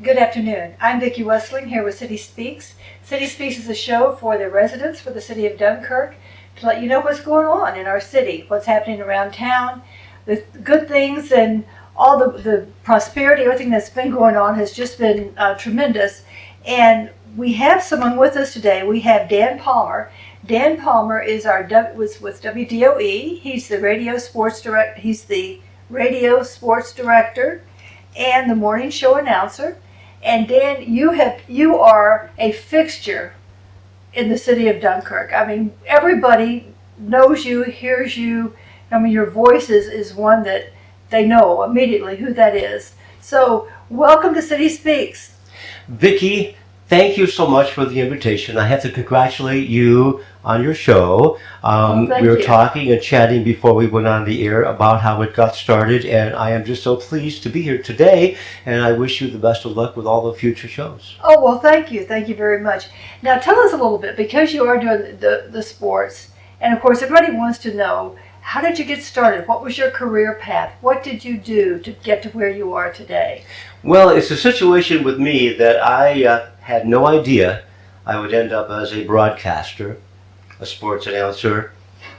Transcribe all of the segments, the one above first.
Good afternoon. I'm Vicki Westling here with City Speaks. City Speaks is a show for the residents for the city of Dunkirk to let you know what's going on in our city, what's happening around town, the good things and all the prosperity, everything that's been going on has just been tremendous. And we have someone with us today. We have Dan Palmer. Dan Palmer is was with WDOE. He's the radio sports director. He's the radio sports director and the morning show announcer. And Dan, you are a fixture in the city of Dunkirk. I mean, everybody knows you, hears you. I mean, your voice is one that they know immediately who that is. So, welcome to City Speaks. Vicki, thank you so much for the invitation. I have to congratulate you on your show. We were talking and chatting before we went on the air about how it got started, and I am just so pleased to be here today, and I wish you the best of luck with all the future shows. Oh, well, thank you. Thank you very much. Now, tell us a little bit, because you are doing the sports, and of course, everybody wants to know, how did you get started? What was your career path? What did you do to get to where you are today? Well, it's a situation with me that I had no idea I would end up as a broadcaster, a sports announcer.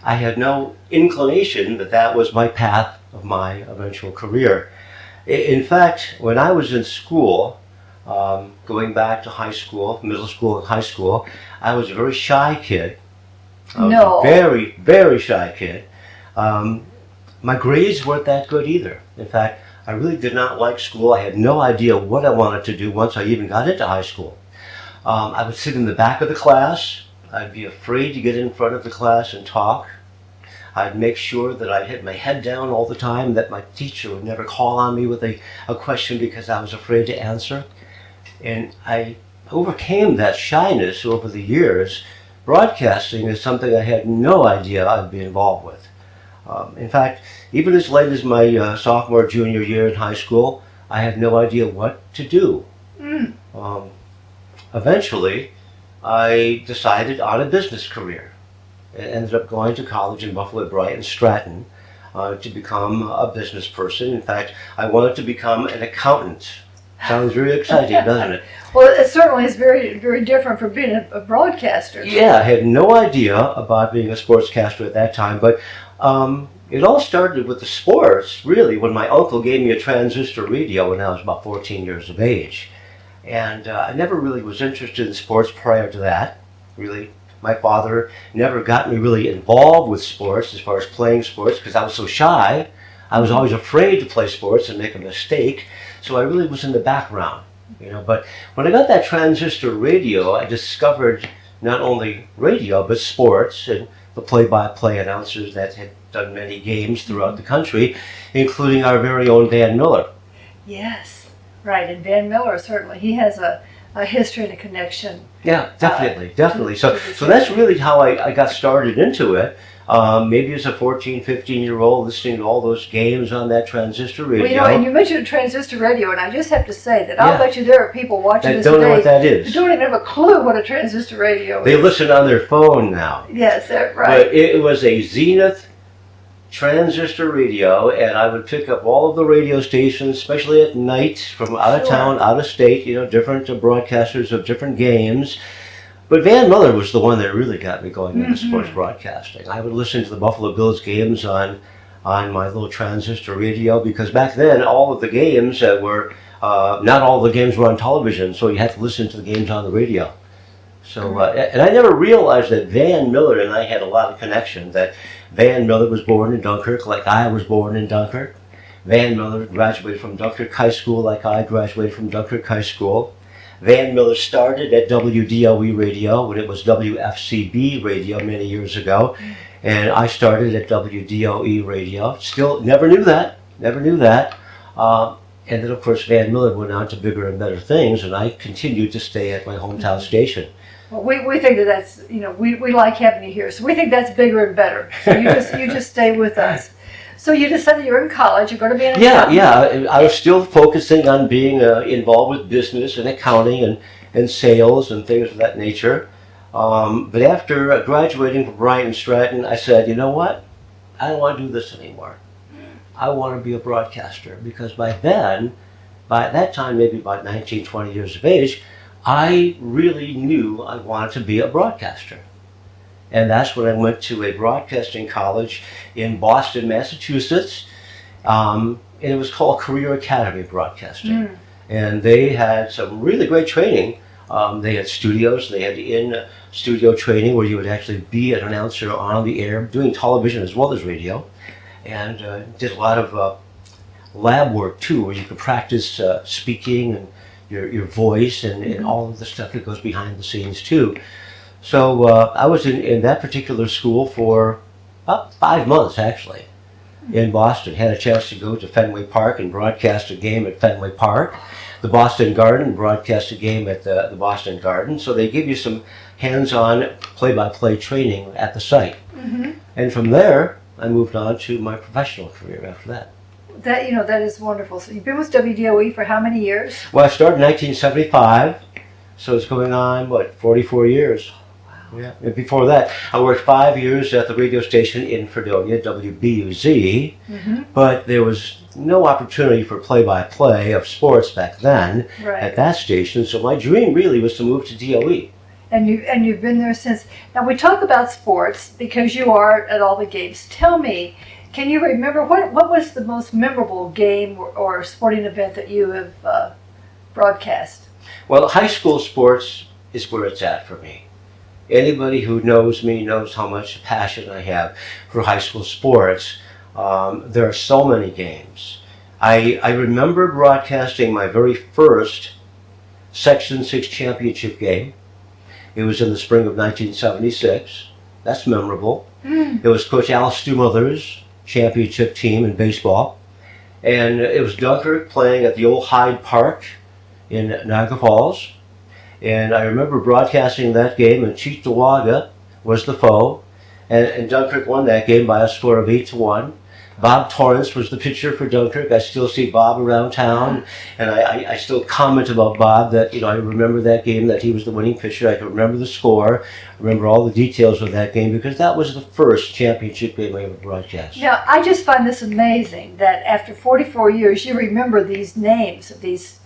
I had no inclination that that was my path of my eventual career. In fact, when I was in school, going back to high school, middle school and high school, I was a very shy kid. I was a very, very shy kid. My grades weren't that good either. In fact, I really did not like school. I had no idea what I wanted to do once I even got into high school. I would sit in the back of the class. I'd be afraid to get in front of the class and talk. I'd make sure that I had my head down all the time, that my teacher would never call on me with a question because I was afraid to answer. And I overcame that shyness over the years. Broadcasting is something I had no idea I'd be involved with. In fact, even as late as my sophomore, junior year in high school, I had no idea what to do. Eventually, I decided on a business career. I ended up going to college in Buffalo, Brighton, Stratton, to become a business person. In fact, I wanted to become an accountant. Sounds very exciting, doesn't it? Well, it certainly is very, very different from being a broadcaster. Yeah, I had no idea about being a sportscaster at that time, but it all started with the sports, really, when my uncle gave me a transistor radio when I was about 14 years of age. And I never really was interested in sports prior to that, really. My father never got me really involved with sports as far as playing sports because I was so shy. I was always afraid to play sports and make a mistake, so I really was in the background, you know. But when I got that transistor radio, I discovered not only radio, but sports and the play-by-play announcers that had done many games throughout the country, including our very own Van Miller. Yes, right. And Van Miller, certainly, he has a history and a connection. Yeah, definitely. So that's really how I got started into it. Maybe as a 14, 15-year-old listening to all those games on that transistor radio. Well, you know, and you mentioned transistor radio, and I just have to say that I'll bet you there are people watching that this don't today know what that is. who don't even have a clue what a transistor radio is. They listen on their phone now. Yes, that's right. But it was a Zenith transistor radio, and I would pick up all of the radio stations, especially at night, from out of town, out of state, you know, different broadcasters of different games. But Van Miller was the one that really got me going into sports broadcasting. I would listen to the Buffalo Bills games on my little transistor radio because back then all of the games were, not all the games were on television, so you had to listen to the games on the radio. So, and I never realized that Van Miller and I had a lot of connection, that Van Miller was born in Dunkirk like I was born in Dunkirk. Van Miller graduated from Dunkirk High School like I graduated from Dunkirk High School. Van Miller started at WDOE radio when it was WFCB radio many years ago, and I started at WDOE radio. Still never knew that. And then of course Van Miller went on to bigger and better things, and I continued to stay at my hometown station. Well, we think that's, you know, we like having you here, so we think that's bigger and better. So you just stay with us. So you decided you're in college, you're going to be an accountant. Yeah. I was still focusing on being involved with business and accounting and sales and things of that nature. But after graduating from Brighton Stratton, I said, you know what? I don't want to do this anymore. I want to be a broadcaster, because by then by that time, maybe about 19, 20 years of age, I really knew I wanted to be a broadcaster. And that's when I went to a broadcasting college in Boston, Massachusetts. And it was called Career Academy of Broadcasting. And they had some really great training. They had studios, they had in-studio training where you would actually be an announcer on the air, doing television as well as radio. And did a lot of lab work too, where you could practice speaking and your voice and all of the stuff that goes behind the scenes too. So I was in that particular school for about 5 months actually in Boston. Had a chance to go to Fenway Park and broadcast a game at Fenway Park. The Boston Garden, broadcast a game at the Boston Garden. So they give you some hands-on play-by-play training at the site. And from there, I moved on to my professional career after that. That is wonderful. So you've been with WDOE for how many years? Well, I started in 1975, so it's going on, 44 years. Yeah. And before that, I worked 5 years at the radio station in Fredonia, WBUZ, but there was no opportunity for play-by-play of sports back then at that station, so my dream really was to move to DOE. And you've been there since. Now we talk about sports because you are at all the games. Tell me, can you remember what was the most memorable game or sporting event that you have broadcast? Well, high school sports is where it's at for me. Anybody who knows me knows how much passion I have for high school sports. There are so many games. I remember broadcasting my very first Section 6 championship game. It was in the spring of 1976. That's memorable. It was Coach Al Stumother's championship team in baseball. And it was Dunkirk playing at the old Hyde Park in Niagara Falls. And I remember broadcasting that game, and Cheektowaga was the foe. And Dunkirk won that game by a score of 8-1. Bob Torrance was the pitcher for Dunkirk. I still see Bob around town, and I still comment about Bob that, I remember that game, that he was the winning pitcher. I can remember the score, I remember all the details of that game, because that was the first championship game I ever broadcast. Now, I just find this amazing that after 44 years, you remember these names of these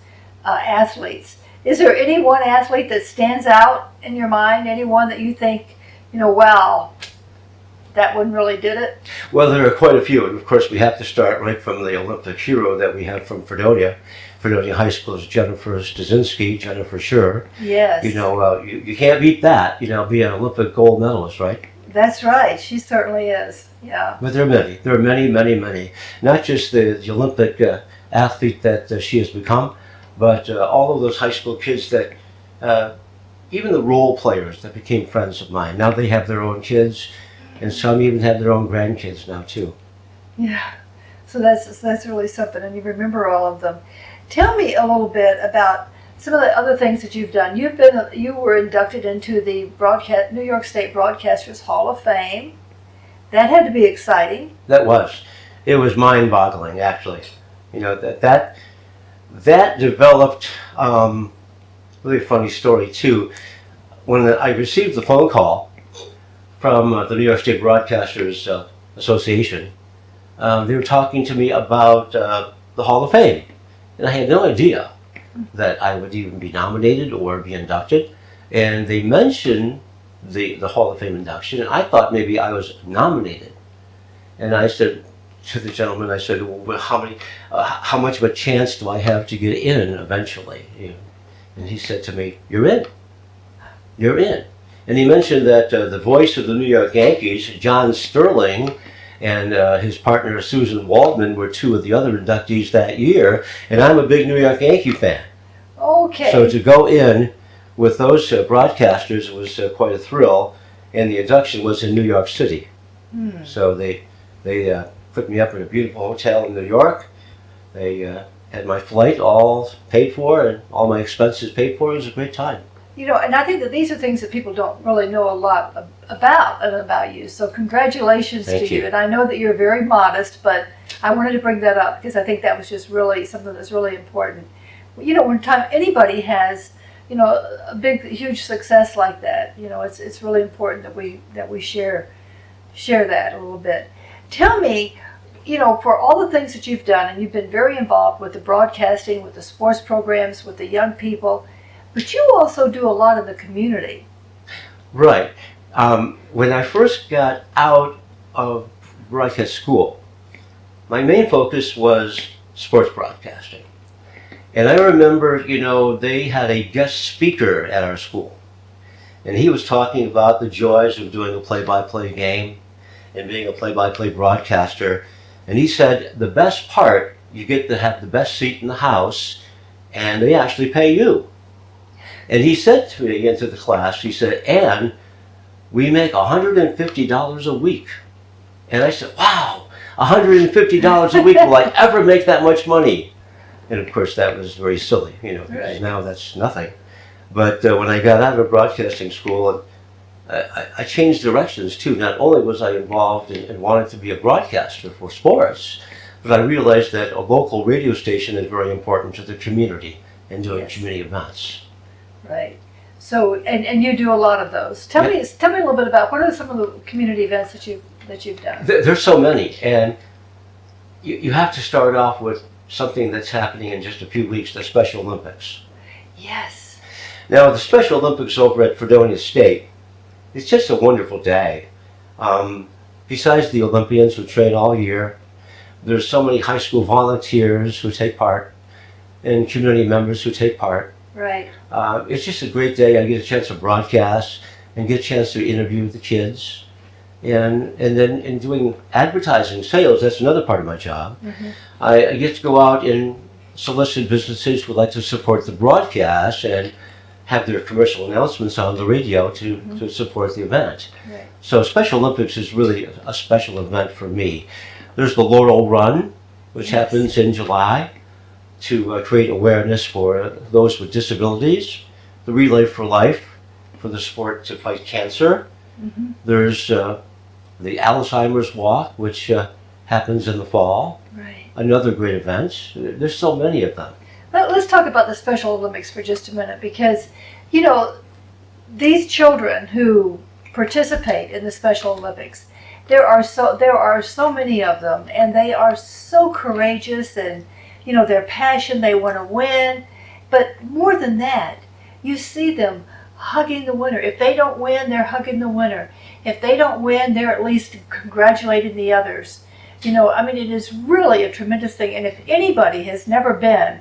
athletes. Is there any one athlete that stands out in your mind? Anyone that you think, wow, that one really did it? Well, there are quite a few. And of course, we have to start right from the Olympic hero that we have from Fredonia. Fredonia High School's Jennifer Stasinski, Jennifer Sure. Yes. You can't beat that, being an Olympic gold medalist, right? That's right. She certainly is. Yeah. But there are many. There are many, many, many. Not just the Olympic athlete that she has become, but all of those high school kids that, even the role players that became friends of mine. Now they have their own kids, and some even have their own grandkids now too. Yeah, so that's really something, and you remember all of them. Tell me a little bit about some of the other things that you've done. You were inducted into the New York State Broadcasters Hall of Fame. That had to be exciting. That was. It was mind-boggling, actually. That developed, really funny story too. When I received the phone call from the New York State Broadcasters Association, they were talking to me about the Hall of Fame. And I had no idea that I would even be nominated or be inducted. And they mentioned the Hall of Fame induction, and I thought maybe I was nominated. And I said to the gentleman, well, how much of a chance do I have to get in eventually? And he said to me, you're in. You're in. And he mentioned that the voice of the New York Yankees, John Sterling, and his partner Susan Waldman were two of the other inductees that year, and I'm a big New York Yankee fan. Okay. So to go in with those broadcasters was quite a thrill, and the induction was in New York City. So they put me up in a beautiful hotel in New York. They had my flight all paid for and all my expenses paid for. It was a great time. And I think that these are things that people don't really know a lot about you. So congratulations to you. And I know that you're very modest, but I wanted to bring that up because I think that was just really something that's really important. When anybody has, a big, huge success like that, it's really important that we share that a little bit. Tell me, for all the things that you've done, and you've been very involved with the broadcasting, with the sports programs, with the young people, but you also do a lot in the community. Right. When I first got out of broadcast school, my main focus was sports broadcasting. And I remember, they had a guest speaker at our school. And he was talking about the joys of doing a play-by-play game and being a play-by-play broadcaster. And he said, the best part, you get to have the best seat in the house, and they actually pay you. And he said to me into the class, he said, and we make $150 a week. And I said, wow, $150 a week, will I ever make that much money? And of course that was very silly, because Right. now that's nothing. But when I got out of broadcasting school, I changed directions too. Not only was I involved and wanted to be a broadcaster for sports, but I realized that a local radio station is very important to the community and doing Yes. community events. Right. So, and you do a lot of those. Tell me a little bit about what are some of the community events that you've done. There's so many, and you have to start off with something that's happening in just a few weeks, the Special Olympics. Yes. Now, the Special Olympics over at Fredonia State, it's just a wonderful day. Besides the Olympians who train all year, there's so many high school volunteers who take part and community members who take part. Right. It's just a great day. I get a chance to broadcast and get a chance to interview the kids. And then in doing advertising, sales, that's another part of my job. Mm-hmm. I get to go out and solicit businesses who would like to support the broadcast and have their commercial announcements on the radio to support the event. Right. So Special Olympics is really a special event for me. There's the Laurel Run, which Yes. happens in July to create awareness for those with disabilities. The Relay for Life for the sport to fight cancer. Mm-hmm. There's the Alzheimer's Walk, which happens in the fall. Right. Another great event. There's so many of them. Let's talk about the Special Olympics for just a minute, because these children who participate in the Special Olympics, there are so many of them, and they are so courageous, and their passion, they want to win. But more than that, you see them hugging the winner. If they don't win, they're hugging the winner. If they don't win, they're at least congratulating the others. It is really a tremendous thing. And if anybody has never been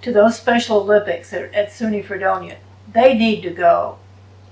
to those Special Olympics at SUNY Fredonia, they need to go,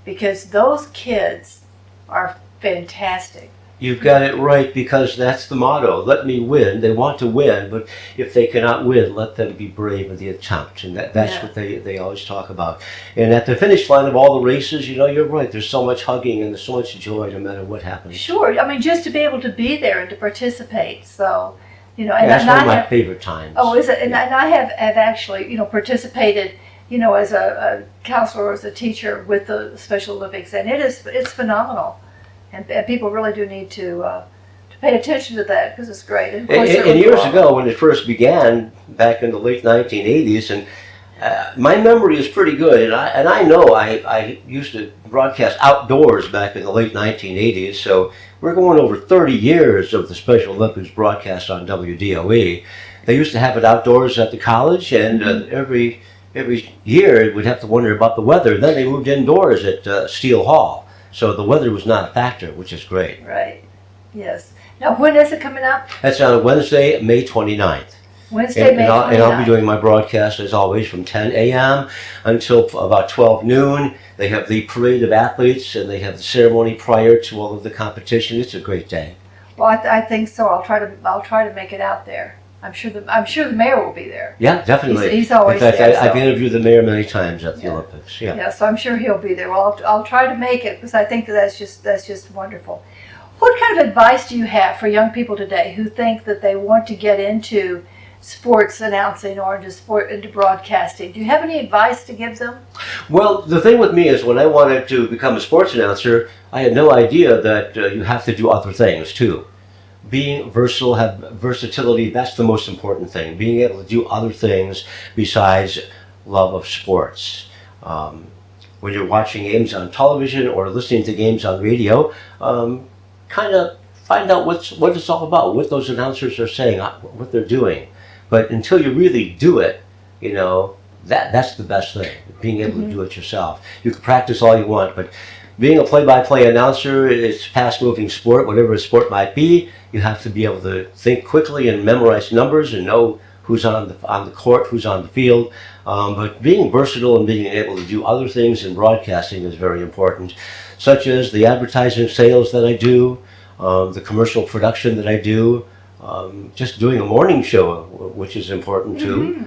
because those kids are fantastic. You've got it right, because that's the motto. Let me win. They want to win, but if they cannot win, let them be brave in the attempt. And that's Yeah. what they always talk about. And at the finish line of all the races, you're right. There's so much hugging and there's so much joy no matter what happens. Sure. Just to be able to be there and to participate. So, and That's and one I of my have, favorite times. oh, is it? And I have actually, participated, as a counselor or as a teacher with the Special Olympics, and it's phenomenal. And people really do need to pay attention to that, because it's great. And, of course, And years ago, when it first began, back in the late 1980s, and my memory is pretty good, and I know I used to broadcast outdoors back in the late 1980s, so we're going over 30 years of the Special Olympics broadcast on WDOE. They used to have it outdoors at the college, and every year we'd have to wonder about the weather. Then they moved indoors at Steele Hall. So the weather was not a factor, which is great. Right. Yes. Now, when is it coming up? That's on Wednesday, May 29th. Wednesday, May 29th. And I'll be doing my broadcast, as always, from 10 a.m. until about 12 noon. They have the parade of athletes, and they have the ceremony prior to all of the competition. It's a great day. Well, I think so. I'll try to make it out there. I'm sure the mayor will be there. Yeah, definitely. He's always In fact, there. I've so. interviewed the mayor many times at the Yeah. Olympics. Yeah. Yeah, so I'm sure he'll be there. Well, I'll try to make it, because I think that's just wonderful. What kind of advice do you have for young people today who think that they want to get into sports announcing or into broadcasting? Do you have any advice to give them? Well, the thing with me is, when I wanted to become a sports announcer, I had no idea that you have to do other things too. Being versatile, have versatility, that's the most important thing. Being able to do other things besides love of sports. When you're watching games on television or listening to games on radio, kind of find out what it's all about, what those announcers are saying, what they're doing. But until you really do it, you know, that's the best thing, being able to do it yourself. You can practice all you want, but being a play-by-play announcer, it's a fast-moving sport, whatever the sport might be. You have to be able to think quickly and memorize numbers and know who's on the court, who's on the field. But being versatile and being able to do other things in broadcasting is very important, such as the advertising sales that I do, the commercial production that I do, just doing a morning show, which is important too,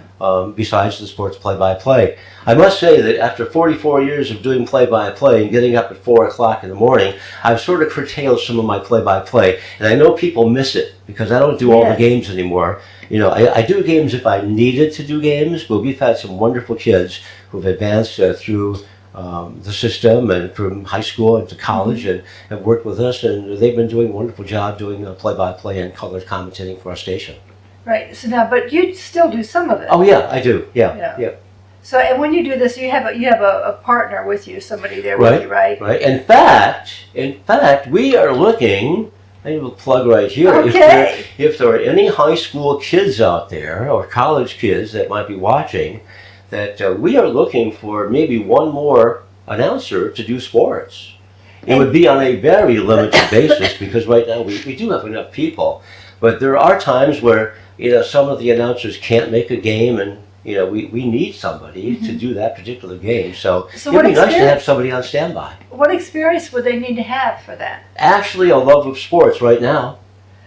besides the sports play-by-play. I must say that after 44 years of doing play-by-play and getting up at 4 o'clock in the morning, I've sort of curtailed some of my play-by-play. And I know people miss it because I don't do all the games anymore. You know, I do games if I needed to do games, but we've had some wonderful kids who've advanced through the system and from high school into college and have worked with us, and they've been doing a wonderful job doing play-by-play and color commentating for our station. Right. So now, but you still do some of it. Oh yeah, I do. Yeah. So, and when you do this, you have a partner with you, somebody there with you, right? Right. In fact, we are looking. I have a plug right here. Okay. If there are any high school kids out there or college kids that might be watching, that we are looking for maybe one more announcer to do sports. It would be on a very limited basis because right now we do have enough people. But there are times where, you know, some of the announcers can't make a game, and you know, we need somebody to do that particular game. So it'd be nice to have somebody on standby. What experience would they need to have for that? Actually, a love of sports right now.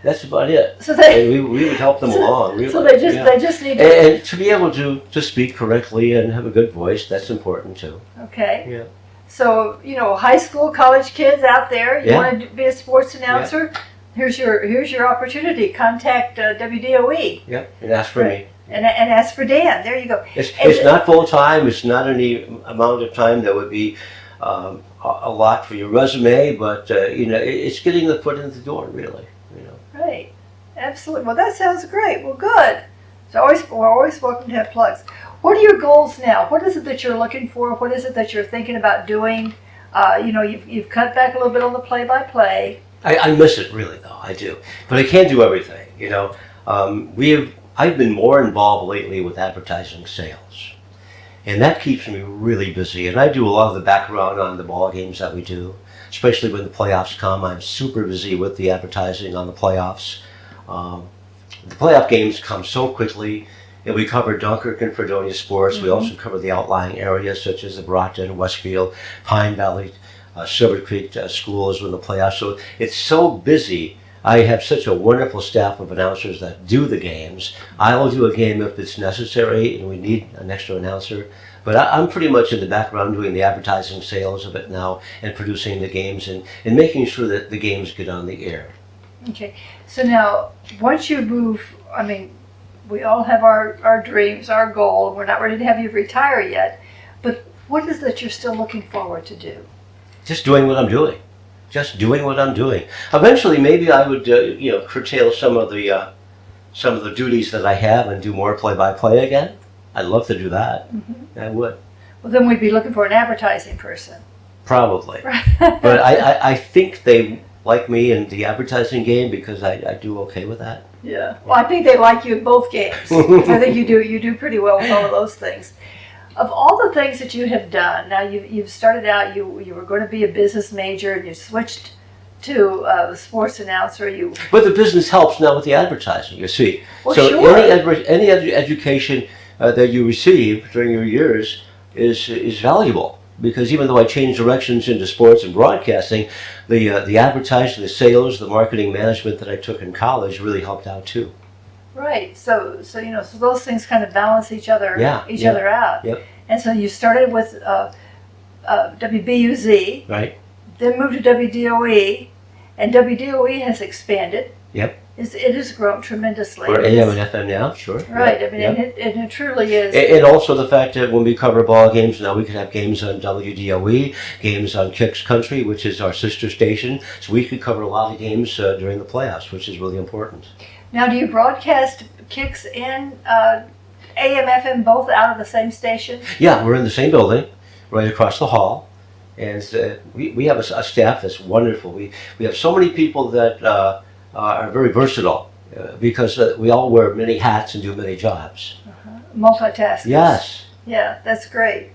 That's about it. So they, we would help them along. Really. So they just need to. And to be able to speak correctly and have a good voice, that's important too. Okay. Yeah. So, you know, high school, college kids out there, you want to be a sports announcer? Yeah. Here's your opportunity. Contact WDOE. Yep, and ask for me. And ask for Dan. There you go. It's not full time. It's not any amount of time that would be a lot for your resume, but you know, it's getting the foot in the door, really. You know. Right. Absolutely. Well, that sounds great. Well, good. So we're always welcome to have plugs. What are your goals now? What is it that you're looking for? What is it that you're thinking about doing? You know, you've cut back a little bit on the play-by-play. I miss it, really, though. I do. But I can't do everything, you know. I've been more involved lately with advertising sales. And that keeps me really busy. And I do a lot of the background on the ball games that we do, especially when the playoffs come. I'm super busy with the advertising on the playoffs. The playoff games come so quickly. And we cover Dunkirk and Fredonia sports. We also cover the outlying areas such as the Brockton, Westfield, Pine Valley, Silver Creek schools when the playoffs. So it's so busy. I have such a wonderful staff of announcers that do the games. I'll do a game if it's necessary and we need an extra announcer. But I'm pretty much in the background doing the advertising sales of it now and producing the games and making sure that the games get on the air. Okay. So now, once you move, I mean, we all have our dreams, our goal. We're not ready to have you retire yet. But what is it that you're still looking forward to do? Just doing what I'm doing. Just doing what I'm doing. Eventually, maybe I would, you know, curtail some of the duties that I have and do more play-by-play again. I'd love to do that. I would. Well, then we'd be looking for an advertising person. Probably. But I think they like me in the advertising game because I do okay with that. Yeah. Well, I think they like you in both games. I think you do pretty well with all of those things. Of all the things that you have done, now you've started out, you were going to be a business major and you switched to a sports announcer. But the business helps now with the advertising, you see. Well, so sure. any education that you receive during your years is valuable. Because even though I changed directions into sports and broadcasting, the advertising, the sales, the marketing management that I took in college really helped out too. Right. So you know, so those things kind of balance each other out. Yep. And so you started with WBUZ. Right. Then moved to WDOE, and WDOE has expanded. Yep. It has grown tremendously. We're AM and FM now, sure. Right. Yep. I mean, it truly is. And also the fact that when we cover ball games now, we can have games on WDOE, games on Kicks Country, which is our sister station. So we could cover a lot of games during the playoffs, which is really important. Now, do you broadcast Kicks and AM, FM both out of the same station? Yeah, we're in the same building, right across the hall. And we have a staff that's wonderful. We have so many people that are very versatile because we all wear many hats and do many jobs. Multitasking. Yes. Yeah, that's great.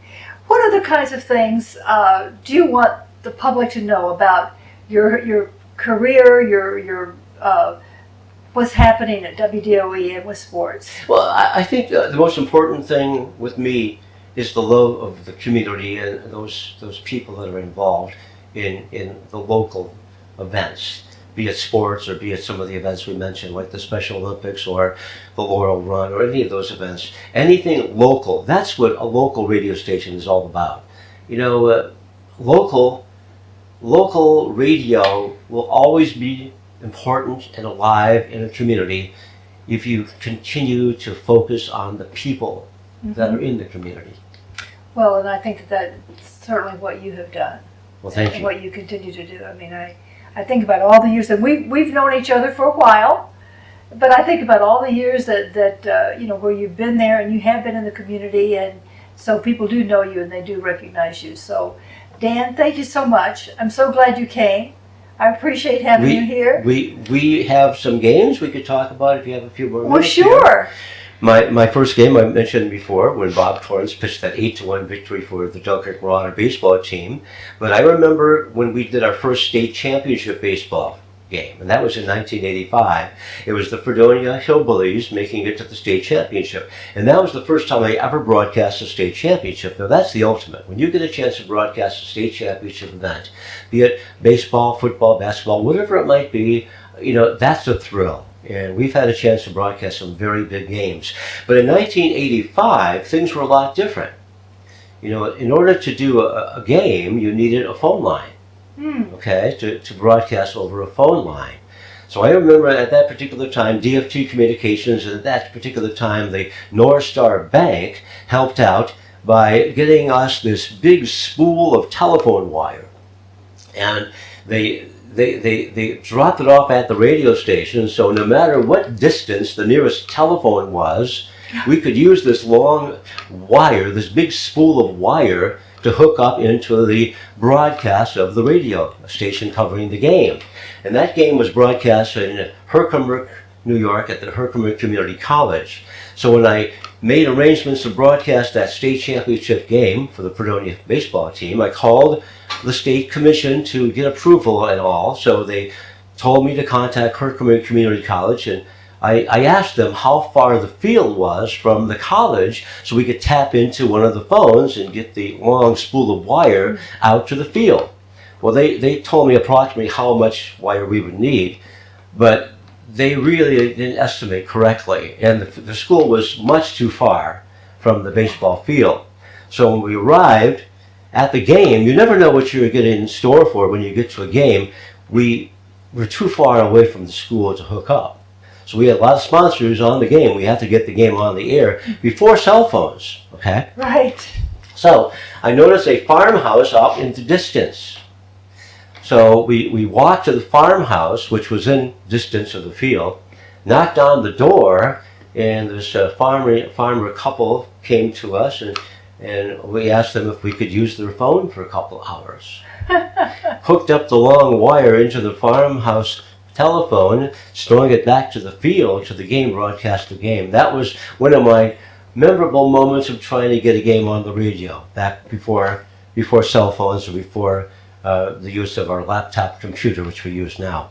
What other kinds of things do you want the public to know about your career, your what's happening at WDOE and with sports? Well, I think the most important thing with me is the love of the community and those people that are involved in the local events, be it sports or be it some of the events we mentioned, like the Special Olympics or the Laurel Run or any of those events. Anything local, that's what a local radio station is all about. You know, local radio will always be important and alive in a community if you continue to focus on the people that are in the community. Well, and I think that's certainly what you have done. Well, thank and you. what you continue to do. I mean, I think about all the years that we've known each other for a while, but I think about all the years that you know, where you've been there and you have been in the community, and so people do know you and they do recognize you. So, Dan, thank you so much. I'm so glad you came. I appreciate having you here. We have some games we could talk about if you have a few more minutes. Well, sure. Here. My first game I mentioned before when Bob Torrance pitched that 8-1 victory for the Dunkirk Marauder baseball team. But I remember when we did our first state championship baseball game, and that was in 1985. It was the Fredonia Hillbillies making it to the state championship. And that was the first time I ever broadcast a state championship. Now that's the ultimate. When you get a chance to broadcast a state championship event, be it baseball, football, basketball, whatever it might be, you know, that's a thrill. And we've had a chance to broadcast some very big games. But in 1985, things were a lot different. You know, in order to do a game, you needed a phone line, okay, to broadcast over a phone line. So I remember at that particular time, DFT Communications, and at that particular time, the North Star Bank helped out by getting us this big spool of telephone wire. And they dropped it off at the radio station, so no matter what distance the nearest telephone was, we could use this long wire, this big spool of wire, to hook up into the broadcast of the radio station covering the game. And that game was broadcast in Herkimer, New York at the Herkimer Community College. So when I made arrangements to broadcast that state championship game for the Fredonia baseball team, I called the state commission to get approval and all. So they told me to contact Herkimer Community College, and I asked them how far the field was from the college so we could tap into one of the phones and get the long spool of wire out to the field. Well, they told me approximately how much wire we would need, but they really didn't estimate correctly, and the school was much too far from the baseball field. So when we arrived at the game, you never know what you're getting in store for when you get to a game. We were too far away from the school to hook up. So we had a lot of sponsors on the game. We had to get the game on the air before cell phones, okay? Right. So I noticed a farmhouse out in the distance. So we walked to the farmhouse, which was in distance of the field, knocked on the door, and this farmer couple came to us, and we asked them if we could use their phone for a couple hours. Hooked up the long wire into the farmhouse telephone, storing it back to the field, to the game, broadcast the game. That was one of my memorable moments of trying to get a game on the radio, back before cell phones or before the use of our laptop computer, which we use now.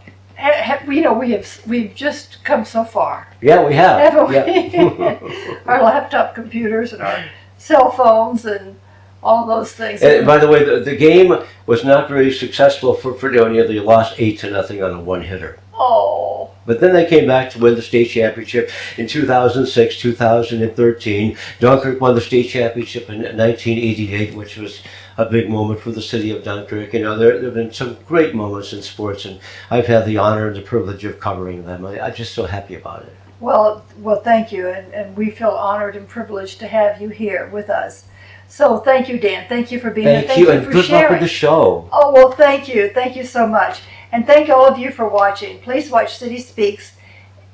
You know, we've just come so far. Yeah, we have. Haven't we? Yeah. Our laptop computers and our cell phones and all of those things. And by the way, the game was not very successful for Fredonia. They lost 8-0 on a one-hitter. Oh. But then they came back to win the state championship in 2006, 2013. Dunkirk won the state championship in 1988, which was a big moment for the city of Dunkirk. You know, there have been some great moments in sports, and I've had the honor and the privilege of covering them. I'm just so happy about it. Well, thank you, and we feel honored and privileged to have you here with us. So thank you, Dan. Thank you for being here. Thank you, and for good sharing. luck with the show. Oh, well, thank you. Thank you so much. And thank all of you for watching. Please watch City Speaks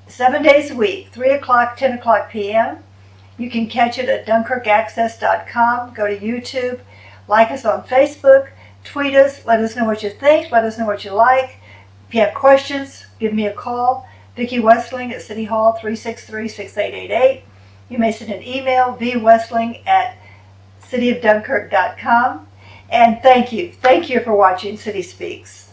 7 days a week, 3 o'clock, 10 o'clock p.m. You can catch it at DunkirkAccess.com. Go to YouTube. Like us on Facebook. Tweet us. Let us know what you think. Let us know what you like. If you have questions, give me a call. Vicki Westling at City Hall, 363-6888. You may send an email, vwestling@cityofdunkirk.com. And thank you. Thank you for watching City Speaks.